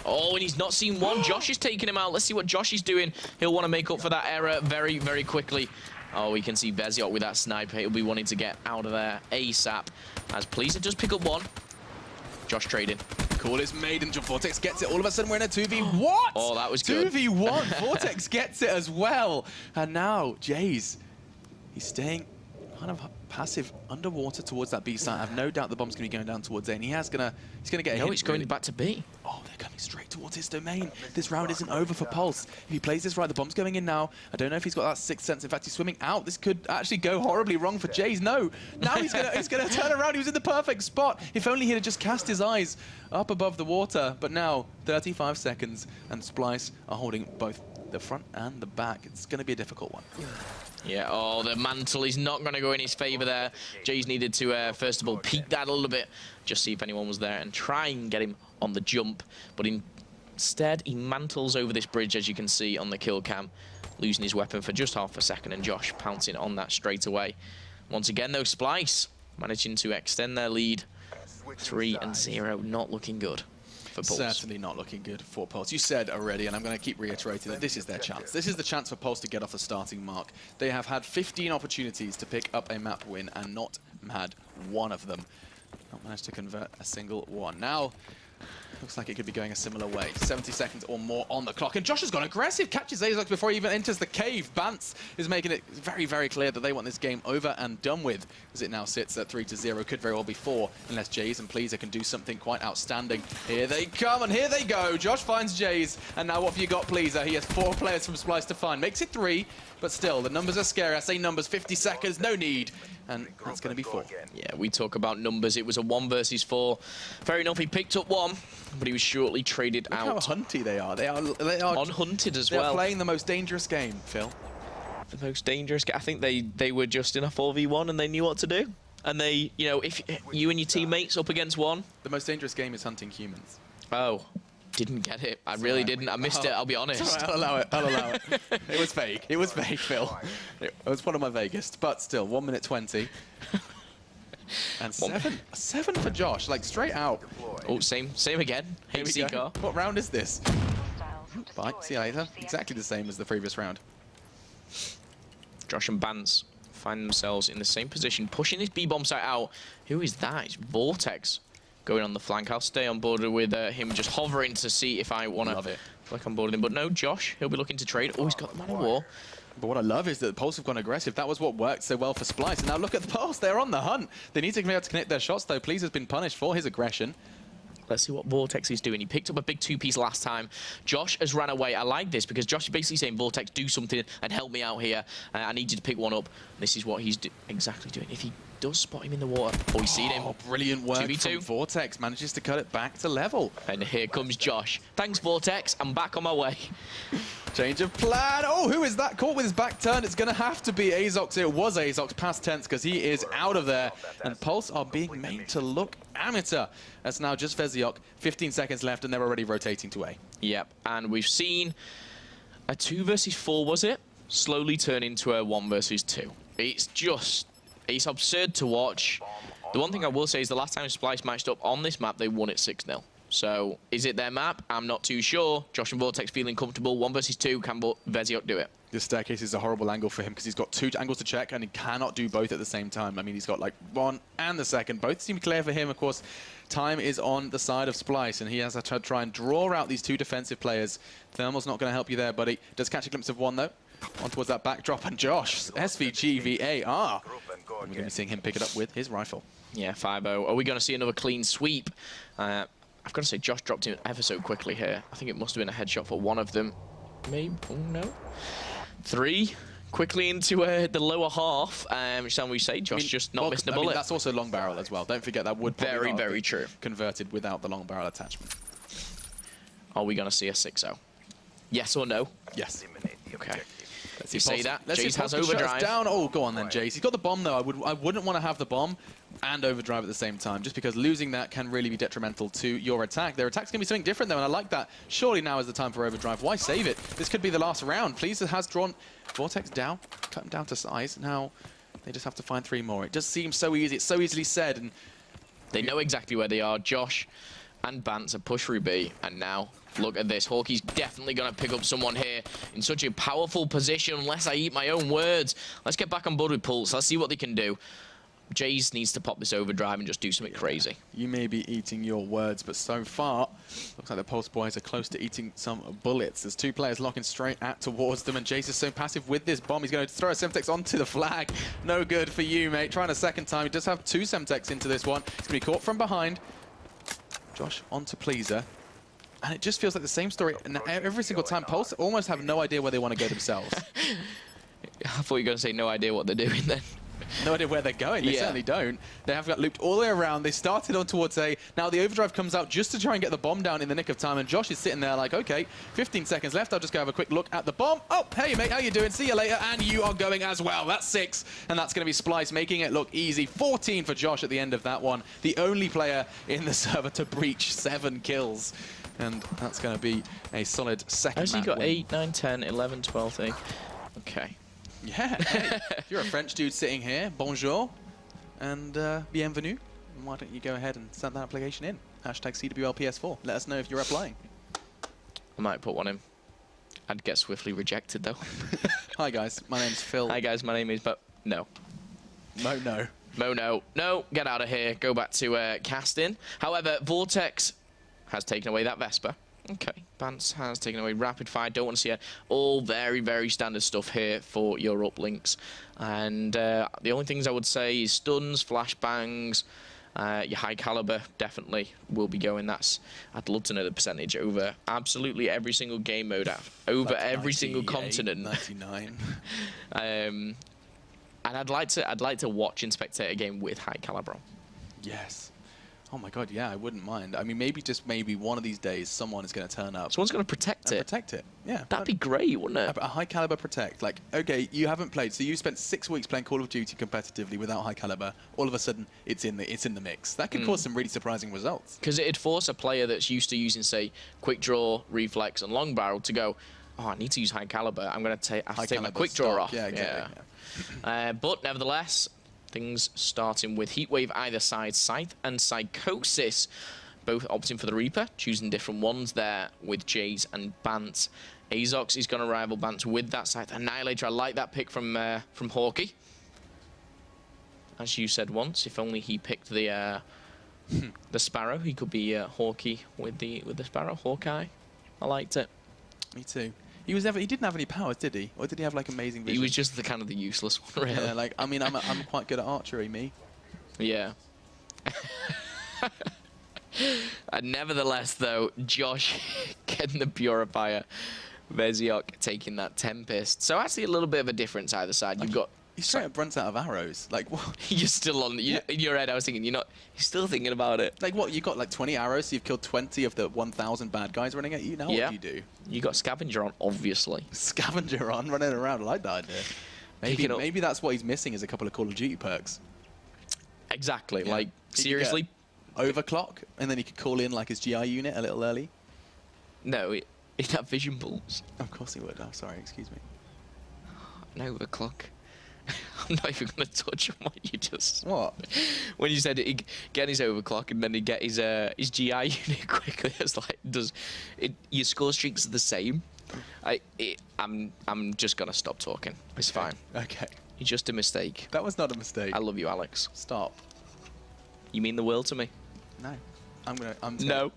A: Oh, and he's not seen one. Josh is taking him out. Let's see what Josh is doing. He'll want to make up for that error very, very quickly. Oh, we can see Veziok with that sniper. He'll be wanting to get out of there ASAP. As Pleaser does pick up one. Josh trading.
B: Call is made and Vortex gets it. All of a sudden we're in a 2v. What?
A: Oh, that was good.
B: 2v1. Vortex gets it as well. And now, Jays, he's staying kind of
C: passive underwater towards that B site. I have no doubt the bomb's going to be going down towards A, and he's gonna get a hit.
A: No, it's going back to B.
C: Oh, they're coming straight towards his domain. This round isn't over for Pulse. If he plays this right, the bomb's going in now. I don't know if he's got that sixth sense. In fact, he's swimming out. This could actually go horribly wrong for Jays. No, now he's gonna turn around. He was in the perfect spot. If only he had just cast his eyes up above the water. But now, 35 seconds, and Splyce are holding both the front and the back. It's going to be a difficult one.
A: Yeah, oh, the mantle is not going to go in his favour there. Jays needed to, first of all, peek that a little bit, just see if anyone was there and try and get him on the jump. But instead, he mantles over this bridge, as you can see on the kill cam, losing his weapon for just half a second, and Josh pouncing on that straight away. Once again, though, Splyce managing to extend their lead. 3-0, not looking good.
C: Certainly not looking good for Pulse. You said already, and I'm going to keep reiterating that this is their chance. This is the chance for Pulse to get off the starting mark. They have had 15 opportunities to pick up a map win and not had one of them. Not managed to convert a single one. Now, looks like it could be going a similar way. 70 seconds or more on the clock. And Josh has gone aggressive. Catches Azox before he even enters the cave. Bance is making it very, very clear that they want this game over and done with, as it now sits at 3-0. Could very well be 4, unless Jays and Pleaser can do something quite outstanding. Here they come, and here they go. Josh finds Jays. And now what have you got, Pleaser? He has 4 players from Splyce to find. Makes it 3, but still, the numbers are scary. I say numbers, 50 seconds, no need. And that's going to be 4.
A: Yeah, we talk about numbers. It was a 1 versus 4. Fair enough, he picked up 1, but he was shortly traded out.
C: Look how hunty they are. They are
A: unhunted as well.
C: They're playing the most dangerous game, Phil.
A: The most dangerous game. I think they were just in a 4v1 and they knew what to do. And they, you know, if you and your teammates up against one.
C: The most dangerous game is hunting humans.
A: Oh. Didn't get it. I really didn't. I missed it, I'll be honest.
C: Right, I'll allow it. I'll allow it. It was vague. It was vague, Phil. It was one of my vaguest. But still, 1 minute 20. And 7 for Josh, like straight out.
A: Oh, same again. HC car.
C: What round is this? Bye. See you later. Exactly the same as the previous round.
A: Josh and Bance find themselves in the same position, pushing this B-bomb site out. Who is that? It's Vortex going on the flank. I'll stay on board with him just hovering to see if I want to flick on board with him. But no, Josh, he'll be looking to trade. Oh, he's got the man of war.
C: But what I love is that the Pulse have gone aggressive. That was what worked so well for Splyce. And now look at the Pulse. They're on the hunt. They need to be able to connect their shots, though. Please has been punished for his aggression.
A: Let's see what Vortex is doing. He picked up a big 2-piece last time. Josh has ran away. I like this because Josh is basically saying, Vortex, do something and help me out here. I need you to pick one up. This is what he's exactly doing. If he does spot him in the water. Oh, he's seen him.
C: Oh, brilliant work
A: 2v2.
C: from Vortex. Manages to cut it back to level.
A: And here comes Josh. Thanks, Vortex. I'm back on my way.
C: Change of plan. Oh, who is that? Caught with his back turned. It's going to have to be Azox. It was Azox, past tense, because he is out of there. And Pulse are being made to look amateur. That's now just Veziok. 15 seconds left, and they're already rotating to A.
A: Yep, and we've seen a 2 versus 4, was it? Slowly turn into a 1 versus 2. It's absurd to watch. The one thing I will say is the last time Splyce matched up on this map, they won it 6-0. So, is it their map? I'm not too sure. Josh and Vortex feeling comfortable. 1 versus 2, can Veziok do it?
C: This staircase is a horrible angle for him because he's got 2 angles to check and he cannot do both at the same time. I mean, he's got like 1 and the second. Both seem clear for him. Of course, time is on the side of Splyce and he has to try and draw out these 2 defensive players. Thermal's not going to help you there, buddy. Does catch a glimpse of 1 though. On towards that backdrop, and Josh, SVGVAR. We're going to be seeing him pick it up with his rifle.
A: Yeah, 5-0. Are we going to see another clean sweep? I've got to say, Josh dropped him ever so quickly here. I think it must have been a headshot for one of them. Maybe, oh no. 3, quickly into the lower half. Which time we say, Josh just not missing a bullet.
C: That's also long barrel as well. Don't forget that would
A: very, very true.
C: Converted without the long barrel attachment.
A: Are we going to see a 6-0? Yes or no?
C: Yes.
A: Okay.
C: Let's
A: you say that.
C: Jace
A: has overdrive.
C: Down. Oh, go on then, Jace. He's got the bomb, though. I wouldn't want to have the bomb and overdrive at the same time, just because losing that can really be detrimental to your attack. Their attack's going to be something different, though, and I like that. Surely now is the time for overdrive. Why save it? This could be the last round. Pleaser has drawn Vortex down, cut him down to size. Now they just have to find 3 more. It just seems so easy. It's so easily said. And
A: they know exactly where they are. Josh and Bance are push through B, and now look at this. Hawkey's definitely going to pick up someone here in such a powerful position, unless I eat my own words. Let's get back on board with Pulse. Let's see what they can do. Jays needs to pop this overdrive and just do something crazy.
C: You may be eating your words, but so far, looks like the Pulse boys are close to eating some bullets. There's 2 players locking straight towards them, and Jace is so passive with this bomb. He's going to throw a Semtex onto the flag. No good for you, mate. Trying a second time. He does have 2 Semtex into this one. He's going to be caught from behind. Josh onto Pleaser. And it just feels like the same story and every single time. Pulse almost have no idea where they want to go themselves.
A: I thought you were going to say no idea what they're doing then.
C: No idea where they're going. They certainly don't. They have got looped all the way around. They started on towards A. Now the overdrive comes out just to try and get the bomb down in the nick of time. And Josh is sitting there like, okay, 15 seconds left. I'll just go have a quick look at the bomb. Oh, hey, mate, how you doing? See you later. And you are going as well. That's 6. And that's going to be Splyce, making it look easy. 14 for Josh at the end of that one. The only player in the server to breach 7 kills. And that's going to be a solid second
A: Has he got
C: win.
A: 8, 9, 10, 11, 12, 13? Okay.
C: Yeah, hey, if you're a French dude sitting here, bonjour, and bienvenue. Why don't you go ahead and send that application in? Hashtag CWLPS4. Let us know if you're applying.
A: I might put one in. I'd get swiftly rejected, though.
C: Hi, guys. My name's Phil.
A: Hi, guys. My name is... But no.
C: No.
A: No, get out of here. Go back to casting. However, Vortex has taken away that Vesper. Okay, Bance has taken away Rapid Fire. Don't want to see it. All very, very standard stuff here for your uplinks. And the only things I would say is stuns, flashbangs, your high caliber definitely will be going. I'd love to know the percentage over absolutely every single game mode, over like every single continent.
C: 99.
A: And I'd like to watch and spectate a game with high caliber.
C: Yes. Oh my god, yeah, I wouldn't mind. I mean, maybe one of these days someone is going to turn up.
A: Someone's going to protect it.
C: Protect it, yeah.
A: That'd be great, wouldn't it?
C: A high caliber protect. Like, okay, you haven't played, so you spent 6 weeks playing Call of Duty competitively without high caliber. All of a sudden, it's in the mix. That could cause some really surprising results.
A: Because it'd force a player that's used to using, say, quick draw, reflex, and long barrel to go, oh, I need to use high caliber. I'm going to have to take my quick draw off.
C: Yeah, exactly.
A: Yeah. But nevertheless, things starting with Heatwave either side, Scythe and Psychosis, both opting for the Reaper, choosing different ones there with Jays and Bant. Azox is going to rival Bant with that Scythe. Annihilator, I like that pick from Hawkeye. As you said once, if only he picked the Sparrow, he could be Hawkeye with the Sparrow. Hawkeye, I liked it.
C: Me too. He didn't have any powers, did he? Or did he have like amazing vision?
A: He was just the kind of the useless one, really.
C: Yeah, like I mean, I'm quite good at archery, me.
A: Yeah. And nevertheless, though, Josh getting the Purifier, Veziok taking that Tempest. So actually a little bit of a difference either side. You've got...
C: He straight up runs out of arrows. Like what?
A: You're still on... In your head, I was thinking, you're still thinking about it.
C: Like what? You got like 20 arrows, so you've killed 20 of the 1,000 bad guys running at you. Now what do you do?
A: You got Scavenger on, obviously.
C: Scavenger on, running around. I like that idea. Maybe that's what he's missing is a couple of Call of Duty perks.
A: Exactly. Yeah. Like, seriously...
C: Overclock, and then he could call in like his GI unit a little early.
A: No, he'd have vision balls.
C: Of course he would. Oh, sorry, excuse me.
A: An overclock. I'm not even going to touch on what you just...
C: What?
A: When you said he'd get his overclock and then he'd get his GI unit quickly, it's like, your score streaks are the same. I'm just going to stop talking. It's fine.
C: Okay.
A: It's just a mistake.
C: That was not a mistake.
A: I love you, Alex.
C: Stop.
A: You mean the world to me?
C: No.
A: No.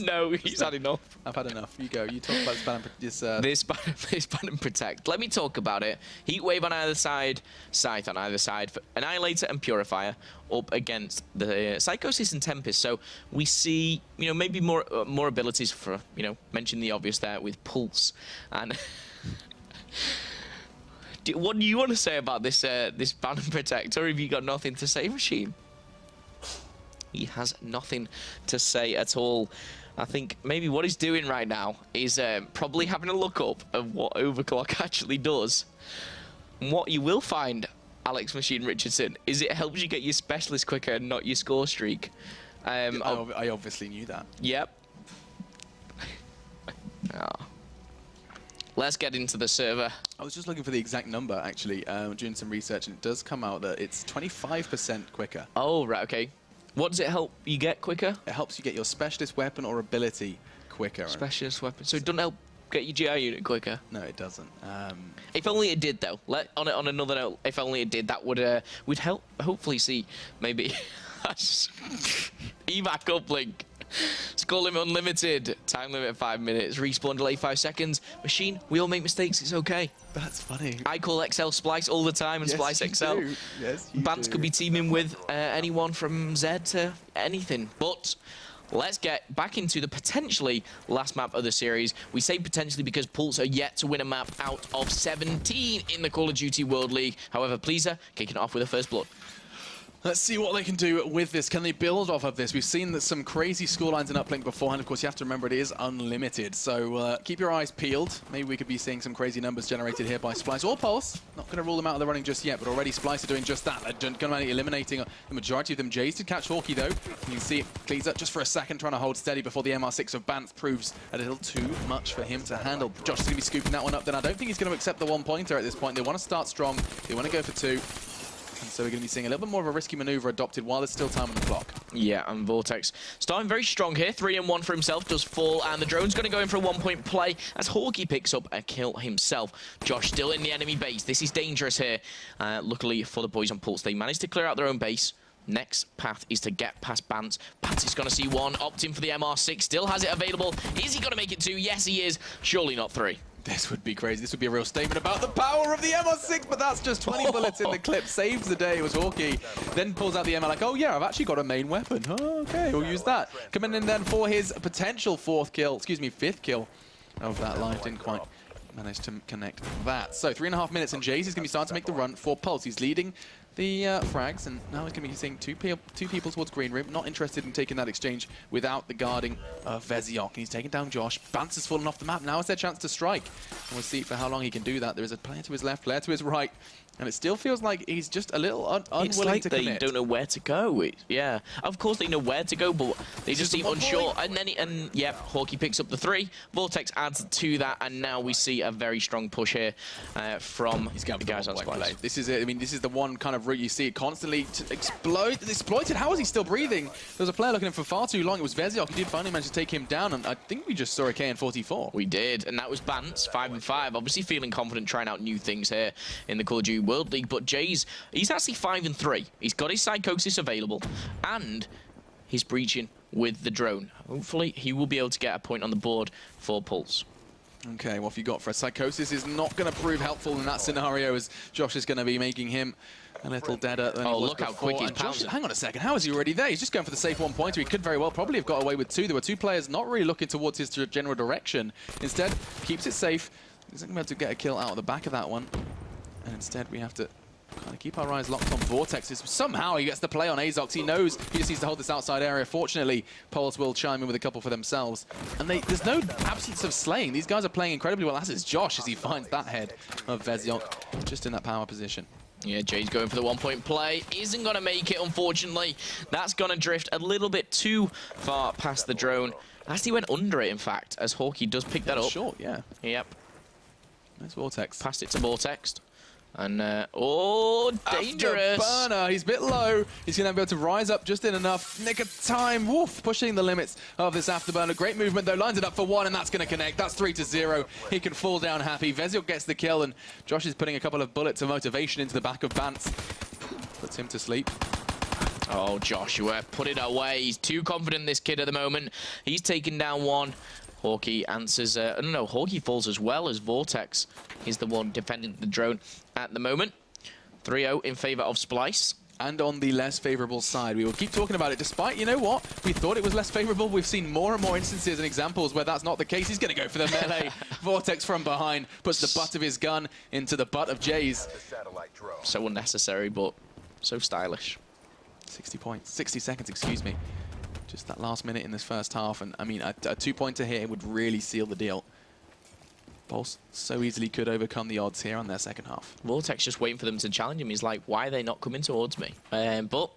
A: No, he's had enough.
C: I've had enough. You go. You talk about this
A: ban and protect. Let me talk about it. Heatwave on either side, Scythe on either side, for Annihilator and Purifier up against the Psychosis and Tempest. So we see, maybe more abilities for, mention the obvious there with Pulse. And what do you want to say about this this ban and protect, or have you got nothing to say, Machine? He has nothing to say at all. I think maybe what he's doing right now is probably having a look up of what overclock actually does. And what you will find, Alex Machine Richardson, is it helps you get your specialist quicker and not your score streak.
C: I obviously knew that.
A: Yep. Let's get into the server.
C: I was just looking for the exact number, actually, doing some research, and it does come out that it's 25% quicker.
A: Oh, right, okay. What does it help you get quicker?
C: It helps you get your specialist weapon or ability quicker.
A: Specialist weapon. So it doesn't help get your GI unit quicker?
C: No, it doesn't.
A: If only it did, though. On another note, if only it did, that would we'd help hopefully see maybe evac uplink. Score limit unlimited. Time limit 5 minutes. Respawn delay 5 seconds. Machine, we all make mistakes. It's okay.
C: That's funny.
A: I call XL Splyce all the time, and
C: Yes,
A: Splyce
C: you
A: XL.
C: do. Yes, you
A: Bants
C: do.
A: could be teaming with anyone from Z to anything. But let's get back into the potentially last map of the series. We say potentially because Pulse are yet to win a map out of 17 in the Call of Duty World League. However, Pleaser kicking it off with a first blood.
C: Let's see what they can do with this. Can they build off of this? We've seen that some crazy scorelines in Uplink beforehand. Of course, you have to remember it is unlimited. So keep your eyes peeled. Maybe we could be seeing some crazy numbers generated here by Splyce or Pulse. Not going to rule them out of the running just yet, but already Splyce are doing just that. They're going to be eliminating the majority of them. Jays did catch Hawkeye, though. You can see it cleans up just for a second, trying to hold steady before the MR6 of Bants proves a little too much for him to handle. Josh is going to be scooping that one up. Then I don't think he's going to accept the one-pointer at this point. They want to start strong. They want to go for 2. And so we're going to be seeing a little bit more of a risky maneuver adopted while there's still time on the clock.
A: Yeah, and Vortex starting very strong here. 3 and 1 for himself, does fall, and the drone's going to go in for a 1-point play as Hawkeye picks up a kill himself. Josh still in the enemy base. This is dangerous here. Luckily for the boys on Pulse, they managed to clear out their own base. Next path is to get past Bants. Bants is going to see 1, opting for the MR6, still has it available. Is he going to make it 2? Yes, he is. Surely not 3.
C: This would be crazy. This would be a real statement about the power of the MR6, but that's just 20 bullets in the clip. Saves the day. It was Hawkeye. Then pulls out the MR like, oh yeah, I've actually got a main weapon. Oh, okay, we'll use that. Coming in then for his potential 5th kill of that life. Didn't quite manage to connect that. So 3.5 minutes, and Jays is going to be starting to make the run for Pulse. He's leading the frags, and now he's going to be seeing two people towards green room. Not interested in taking that exchange without the guarding of Veziok. He's taking down Josh. Bants has fallen off the map. Now is their chance to strike. And we'll see for how long he can do that. There is a player to his left, player to his right. And it still feels like he's just a little unwilling
A: it's like
C: to
A: they
C: commit.
A: don't know where to go. Yeah, of course they know where to go, but they just seem unsure. And then, yeah, Hawkeye picks up the 3. Vortex adds to that, and now we see a very strong push here from the guys on Splyce.
C: This is it. I mean, this is the one kind of route you see it constantly exploited. How is he still breathing? There was a player looking at him for far too long. It was Veziok. He did finally manage to take him down, and I think we just saw a KN-44.
A: We did, and that was Bants, 5 and 5. Obviously feeling confident trying out new things here in the Call of Duty World League, but Jays, he's actually 5 and 3. He's got his Psychosis available, and he's breaching with the drone. Hopefully, he will be able to get a point on the board for Pulse.
C: Okay, what have you got for us? Psychosis is not going to prove helpful in that scenario, as Josh is going to be making him a little deader than he was
A: look how quick he's pouncing.
C: Hang on a second, how is he already there? He's just going for the safe 1-pointer. He could very well probably have got away with 2. There were 2 players not really looking towards his general direction. Instead, keeps it safe. He's not going to be able to get a kill out of the back of that one. And instead, we have to kind of keep our eyes locked on Vortex. Somehow he gets the play on Azox. He knows he just needs to hold this outside area. Fortunately, Pulse will chime in with a couple for themselves. And there's no absence of slaying. These guys are playing incredibly well, as is Josh, as he finds that head of Veziok just in that power position.
A: Yeah, Jay's going for the 1-point play. Isn't going to make it, unfortunately. That's going to drift a little bit too far past the drone. Actually went under it, in fact, as Hawkeye does pick that up.
C: Short, yeah.
A: Yep.
C: Nice Vortex.
A: Passed it to Vortex. And, oh, dangerous.
C: Burner, he's a bit low. He's going to be able to rise up just in enough nick of time. Woof, pushing the limits of this afterburner. Great movement, though. Lines it up for 1, and that's going to connect. That's 3-0. He can fall down happy. Veziok gets the kill, and Josh is putting a couple of bullets of motivation into the back of Bants. Puts him to sleep.
A: Oh, Joshua, put it away. He's too confident, this kid, at the moment. He's taken down 1. Hawkeye answers, no, Hawkeye falls as well as Vortex. He's the one defending the drone at the moment. 3-0 in favor of Splyce.
C: And on the less favorable side, we will keep talking about it, despite, you know what, we thought it was less favorable. We've seen more and more instances and examples where that's not the case. He's going to go for the melee. Vortex from behind puts the butt of his gun into the butt of Jay's.
A: So unnecessary, but so stylish.
C: 60 points, 60 seconds, excuse me. Just that last minute in this first half, and I mean, a 2-pointer here would really seal the deal. Pulse so easily could overcome the odds here on their second half.
A: Vortex just waiting for them to challenge him. He's like, why are they not coming towards me? But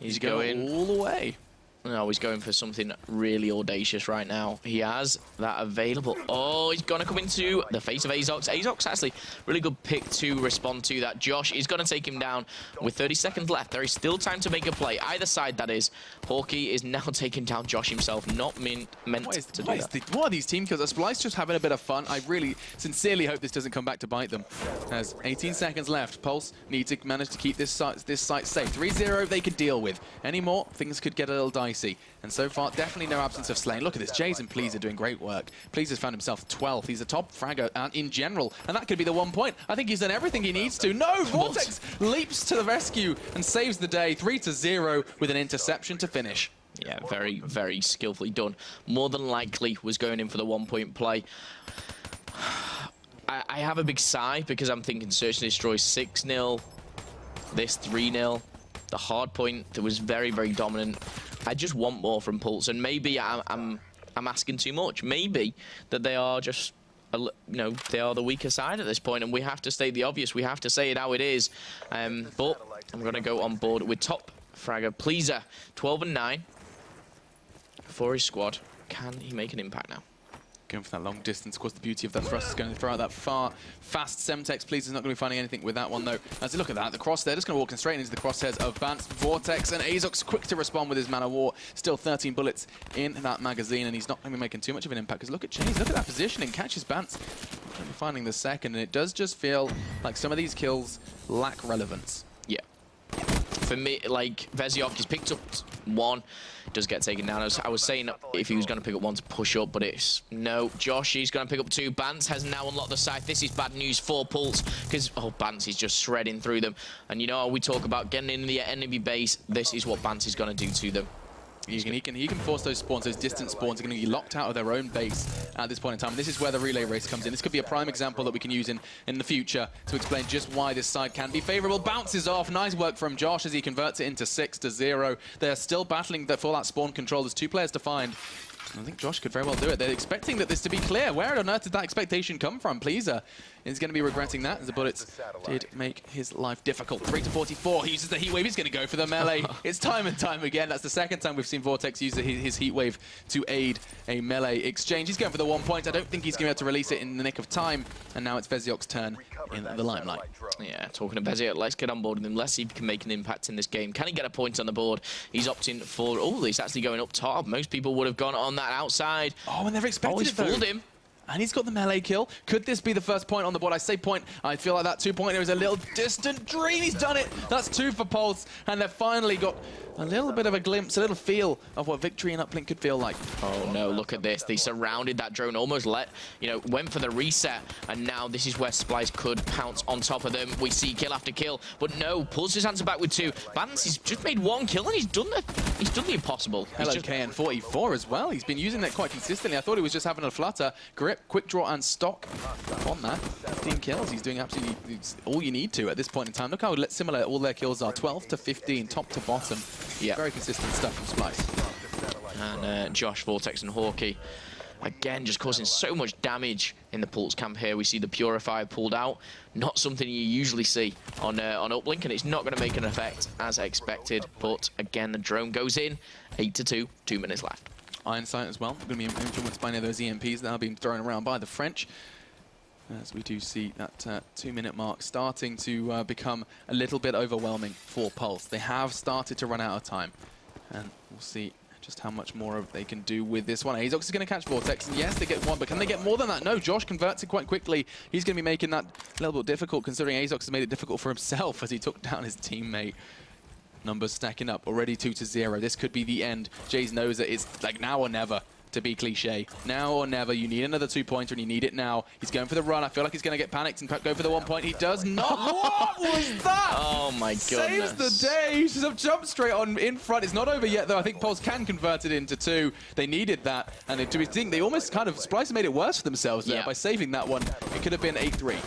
A: he's going
C: all the way.
A: No, he's going for something really audacious right now. He has that available. Oh, he's going to come into the face of Azox. Azox actually really good pick to respond to that. Josh is going to take him down with 30 seconds left. There is still time to make a play. Either side, that is. Hawkeye is now taking down Josh himself. Not meant to do that.
C: What are these team kills? Are Splyce just having a bit of fun? I really sincerely hope this doesn't come back to bite them. There's 18 seconds left. Pulse need to manage to keep this site safe. 3-0 they could deal with. Any more, things could get a little dicey. And so far, definitely no absence of Slain. Look at this. Jays and Please are doing great work. Please has found himself 12th. He's a top fragger in general. And that could be the 1 point. I think he's done everything he needs to. No! Vortex leaps to the rescue and saves the day. 3-0 with an interception to finish.
A: Yeah, very, very skillfully done. More than likely was going in for the 1 point play. I have a big sigh because I'm thinking Search and Destroy 6-0. This 3-0. The hard point that was very, very dominant. I just want more from Pulse, and maybe I'm asking too much. Maybe that they are just, they are the weaker side at this point, and we have to state the obvious. We have to say it how it is. But I'm going to go on board with top fragger Pleaser, 12-9 for his squad. Can he make an impact now?
C: Going for that long distance. Of course, the beauty of that thrust is going to throw out that far, fast Semtex. Please is not going to be finding anything with that one, though. As you look at that, the cross there, just going to walk straight into the crosshairs of Bance, Vortex, and Azox quick to respond with his Man of War. Still 13 bullets in that magazine, and he's not going to be making too much of an impact. Because look at Chase, look at that positioning. Catches Bance. Going to be finding the second, and it does just feel like some of these kills lack relevance.
A: Yeah. For me, like, Veziok, he's picked up one. Does get taken down. I was saying if he was going to pick up one to push up, but it's no. Josh, he's going to pick up two. Bance has now unlocked the site. This is bad news for Pulse because, Bance is just shredding through them. And you know how we talk about getting in the enemy base? This is what Bance is going to do to them.
C: He can force those spawns, those distant spawns are going to be locked out of their own base at this point in time. This is where the relay race comes in. This could be a prime example that we can use in the future to explain just why this side can be favorable. Bounces off. Nice work from Josh as he converts it into 6-0. They're still battling for that spawn control. There's 2 players to find. I think Josh could very well do it. They're expecting this to be clear. Where on earth did that expectation come from? Pleaser is going to be regretting that as the bullets did make his life difficult. 3-44. He uses the heat wave. He's going to go for the melee. It's time and time again. That's the second time we've seen Vortex use his heat wave to aid a melee exchange. He's going for the 1 point. I don't think he's going to be able to release it in the nick of time. And now it's Veziok's turn in the limelight.
A: Yeah, talking to Veziok, let's get on board with him. Let's see if he can make an impact in this game. Can he get a point on the board? He's opting for... Oh, he's actually going up top. Most people would have gone on that outside.
C: Oh, and they've expected
A: he's fooled him.
C: And he's got the melee kill. Could this be the first point on the board? I say point. I feel like that 2-pointer is a little distant dream. He's done it. That's 2 for Pulse. And they've finally got a little bit of a glimpse, a little feel of what victory in Uplink could feel like.
A: Oh no, look at this. They surrounded that drone, almost went for the reset. And now this is where Splyce could pounce on top of them. We see kill after kill. But no, Pulse just answers back with 2. Bance has just made 1 kill and he's done the impossible.
C: Hello, KN44 as well. He's been using that quite consistently. I thought he was just having a flutter. Grip, quick draw and stock on that. 15 kills. He's doing absolutely all you need to at this point in time. Look how similar all their kills are. 12 to 15, top to bottom. Yeah, very consistent stuff from Splyce.
A: And Josh, Vortex and Hawkeye, again, just causing so much damage in the Pulse camp here. We see the Purifier pulled out. Not something you usually see on Uplink, and it's not going to make an effect as expected. But again, the drone goes in. 8-2, 2 minutes left.
C: Iron Sight as well. Going to be influenced by any of those EMPs that are being thrown around by the French. As we do see that 2-minute mark starting to become a little bit overwhelming for Pulse. They have started to run out of time. And we'll see just how much more they can do with this one. Azox is going to catch Vortex. And yes, they get 1, but can they get more than that? No, Josh converts it quite quickly. He's going to be making that a little bit difficult, considering Azox has made it difficult for himself as he took down his teammate. Numbers stacking up, already 2-0. This could be the end. Jays knows that it's like now or never. To be cliche. Now or never, you need another 2-pointer and you need it now. He's going for the run. I feel like he's going to get panicked and go for the 1 point. He does not. What was that?
A: Oh my goodness.
C: Saves the day. He should have jumped straight on in front. It's not over yet though. I think Pulse can convert it into 2. They needed that. And do we think they almost kind of, Splyce made it worse for themselves there by saving that one. It could have been 8-3.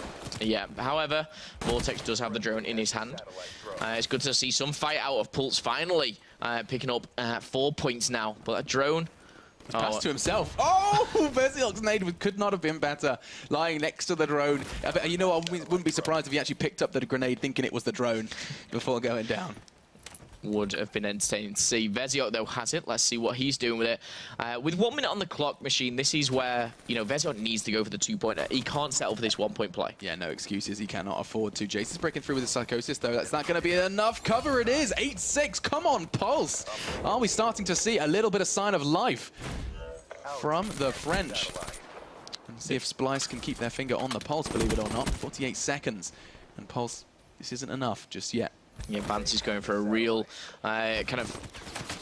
A: Yeah, however, Vortex does have the drone in his hand. It's good to see some fight out of Pulse finally picking up 4 points now. But a drone...
C: Pass to himself. Oh, Veziok's nade could not have been better. Lying next to the drone. You know, I wouldn't be surprised if he actually picked up the grenade thinking it was the drone before going down.
A: would have been entertaining to see. Vezioc, though, has it. Let's see what he's doing with it. With 1 minute on the clock, Machine, this is where, you know, Vezioc needs to go for the 2-pointer. He can't settle for this 1-point play.
C: Yeah, no excuses. He cannot afford to. Jace is breaking through with his Psychosis, though. That's not going to be enough. Cover it is. 8-6. Come on, Pulse. Are we starting to see a little bit of sign of life from the French? And see if Splyce can keep their finger on the pulse, believe it or not. 48 seconds. And Pulse, this isn't enough just yet.
A: Yeah, Vance is going for a real kind of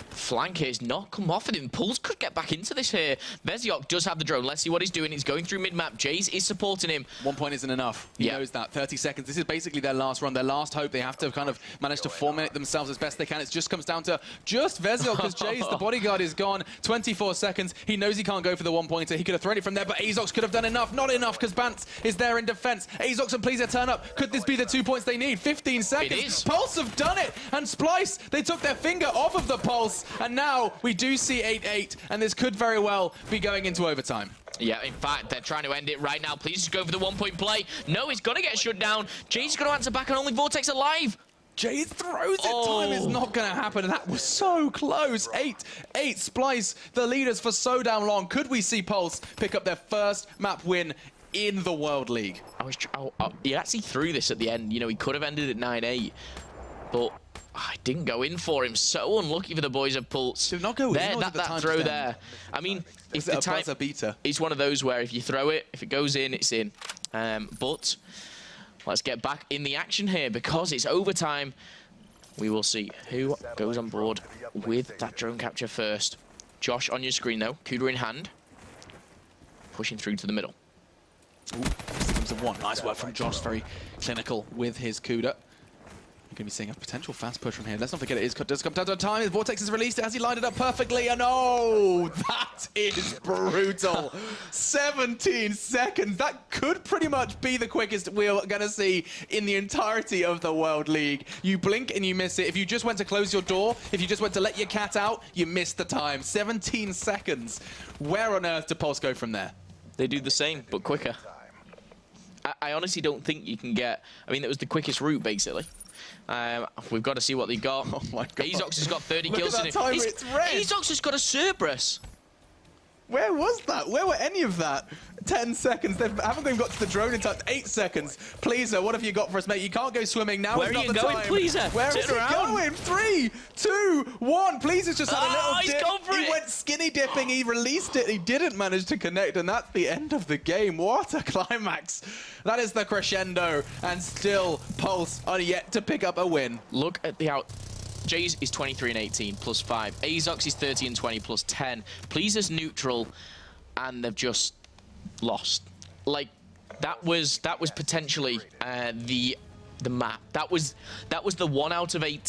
A: flank here. He's not come off of him. Pulse could get back into this here. Vezioc does have the drone. Let's see what he's doing. He's going through mid-map. Jace is supporting him.
C: 1 point isn't enough. He knows that. 30 seconds. This is basically their last run, their last hope. They have to kind of manage to formulate themselves as best they can. It just comes down to just Vezioc, because Jace, the bodyguard, is gone. 24 seconds. He knows he can't go for the 1-pointer. He could have thrown it from there, but Azox could have done enough. Not enough, because Bance is there in defense. Azox and Pleaser turn up. Could this be the 2 points they need? 15 seconds.
A: It is.
C: Pulse have done it. And Splyce, they took their finger off of the pulse. And now we do see 8-8, and this could very well be going into overtime.
A: Yeah, in fact, they're trying to end it right now. Please just go for the 1-point play. No, he's going to get shut down. Jay's going to answer back, and only Vortex alive.
C: Jay throws it. Time is not going to happen. That was so close. 8-8. Splyce, the leaders for so damn long. Could we see Pulse pick up their first map win in the World League?
A: He actually threw this at the end. You know, he could have ended at 9-8, but I didn't go in for him. So unlucky for the boys of Pulse.
C: Did not go in.
A: That throw there. I mean, if the time, it's one of those where if you throw it, if it goes in, it's in. But let's get back in the action here, because it's overtime. We will see who goes on board with that drone capture first. Josh on your screen, though. Kuda in hand. Pushing through to the middle.
C: Ooh, seconds of 1. Nice work from Josh. Very clinical with his Kuda. We're going to be seeing a potential fast push from here. Let's not forget it does come down to time. His Vortex is released. Has he lined it up perfectly? And oh, that is brutal. 17 seconds. That could pretty much be the quickest we're going to see in the entirety of the World League. You blink and you miss it. If you just went to close your door, if you just went to let your cat out, you missed the time. 17 seconds. Where on earth did Pulse go from there?
A: They do the same, but quicker. I honestly don't think you can get... I mean, it was the quickest route, basically. We've got to see what they got.
C: Oh my God.
A: Azox has got 30 kills in him.
C: It's red.
A: Azox has got a Cerberus.
C: Where was that? Where were any of that? 10 seconds. They haven't even got to the drone in time. 8 seconds. Pleaser, what have you got for us, mate? You can't go swimming. Now is not the time.
A: Where are you going, Pleaser?
C: Where is he going? 3, 2, 1. Pleaser's just had a little dip.
A: He's gone for it.
C: He went skinny dipping. He released it. He didn't manage to connect, and that's the end of the game. What a climax. That is the crescendo, and still Pulse are yet to pick up a win.
A: Look at the out. Jays is 23 and 18 plus 5. Azox is 30 and 20 plus 10. Pleaser's neutral, and they've just lost. Like, that was potentially the map. That was the 1 out of 18.